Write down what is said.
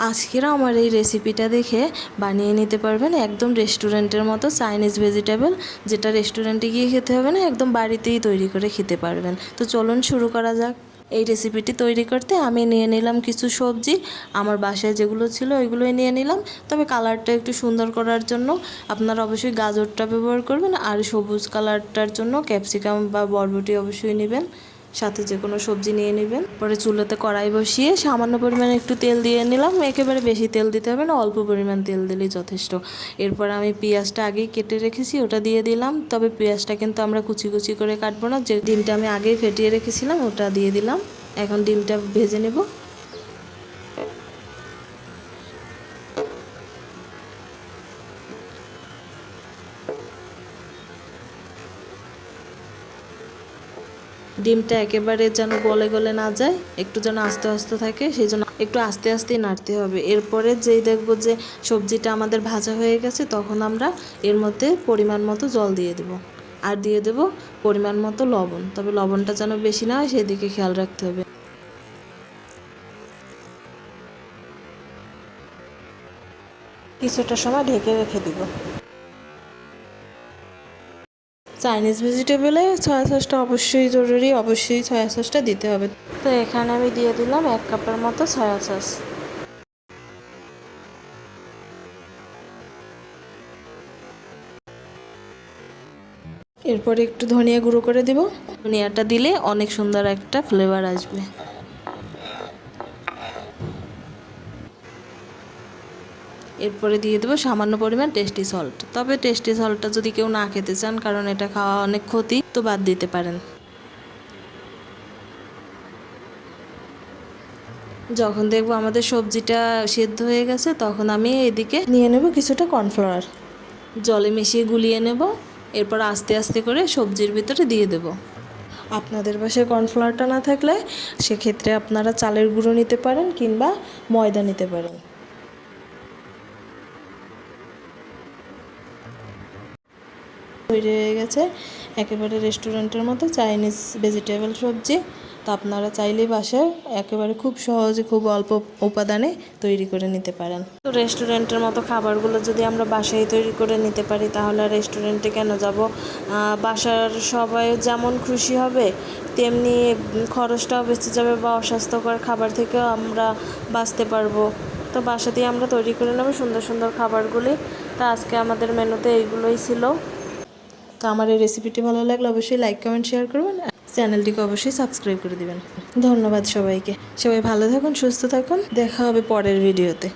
আজকের আমার এই রেসিপিটা দেখে বানিয়ে নিতে পারবেন একদম রেস্টুরেন্টের মতো চাইনিজ ভেজিটেবল, যেটা রেস্টুরেন্টে গিয়ে খেতে হবে না, একদম বাড়িতেই তৈরি করে খেতে পারবেন। তো চলুন শুরু করা যাক। এই রেসিপিটি তৈরি করতে আমি নিয়ে নিলাম কিছু সবজি। আমার বাসায় যেগুলো ছিল ওইগুলোই নিয়ে নিলাম। তবে কালারটা একটু সুন্দর করার জন্য আপনারা অবশ্যই গাজরটা ব্যবহার করবেন, আর সবুজ কালারটার জন্য ক্যাপসিকাম বা বরবটি অবশ্যই নেবেন। সাথে যে কোনো সবজি নিয়ে নেবেন। পরে চুলাতে কড়াই বসিয়ে সামান্য পরিমাণে একটু তেল দিয়ে নিলাম। একেবারে বেশি তেল দিতে হবে না, অল্প পরিমাণ তেল দিলেই যথেষ্ট। এরপর আমি পেঁয়াজটা আগেই কেটে রেখেছি, ওটা দিয়ে দিলাম। তবে পেঁয়াজটা কিন্তু আমরা কুচি কুচি করে কাটবো না, যে ডিমটা আমি আগেই ফেটিয়ে রেখেছিলাম ওটা দিয়ে দিলাম। এখন ডিমটা ভেজে নেব। ডিমটা একেবারে যেন গলে গলে না যায়, একটু যেন আস্তে আস্তে থাকে, সেই জন্য একটু আস্তে আস্তেই নাড়তে হবে। এরপরে যেই দেখবো যে সবজিটা আমাদের ভাজা হয়ে গেছে, তখন আমরা এর মধ্যে পরিমাণ মতো জল দিয়ে দেব, আর দিয়ে দেব পরিমাণ মতো লবণ। তবে লবণটা যেন বেশি না হয় সেদিকে খেয়াল রাখতে হবে। কিছুটা সময় ঢেকে রেখে দিব। চাইনিজ ভেজিটেবলে সয়া সসটা অবশ্যই জরুরি, অবশ্যই সয়া সসটা দিতে হবে। তো এখানে আমি দিয়ে দিলাম 1 কাপের মতো সয়া সস। এরপরে একটু ধনিয়া গুঁড়ো করে দিব। ধনিয়াটা দিলে অনেক সুন্দর একটা ফ্লেভার আসবে। এরপরে দিয়ে দেবো সামান্য পরিমাণ টেস্টি সল্ট। তবে টেস্টি সল্টটা যদি কেউ না খেতে চান, কারণ এটা খাওয়া অনেক ক্ষতি, তো বাদ দিতে পারেন। যখন দেখবো আমাদের সবজিটা সেদ্ধ হয়ে গেছে, তখন আমি এদিকে নিয়ে নেব কিছুটা কর্নফ্লাওয়ার, জলে মিশিয়ে গুলিয়ে নেব। এরপর আস্তে আস্তে করে সবজির ভিতরে দিয়ে দেব। আপনাদের বাসায় কর্নফ্লাওয়ারটা না থাকলে সেক্ষেত্রে আপনারা চালের গুঁড়ো নিতে পারেন, কিংবা ময়দা নিতে পারেন। তৈরি হয়ে গেছে একেবারে রেস্টুরেন্টের মতো চাইনিজ ভেজিটেবল সবজি। তো আপনারা চাইলেই বাসায় একেবারে খুব সহজে, খুব অল্প উপাদানে তৈরি করে নিতে পারেন। তো রেস্টুরেন্টের মতো খাবারগুলো যদি আমরা বাসায় তৈরি করে নিতে পারি, তাহলে রেস্টুরেন্টে কেন যাব? বাসার সবাই যেমন খুশি হবে, তেমনি খরচটাও বেঁচে যাবে, বা অস্বাস্থ্যকর খাবার থেকেও আমরা বাঁচতে পারবো। তো বাসাতেই আমরা তৈরি করে নেব সুন্দর সুন্দর খাবারগুলি। তো আজকে আমাদের মেনুতে এইগুলোই ছিল। তো আমার এই রেসিপিটি ভালো লাগলে অবশ্যই লাইক, কমেন্ট, শেয়ার করবেন। চ্যানেলটিকে অবশ্যই সাবস্ক্রাইব করে দিবেন। ধন্যবাদ সবাইকে। সবাই ভালো থাকুন, সুস্থ থাকুন। দেখা হবে পরের ভিডিওতে।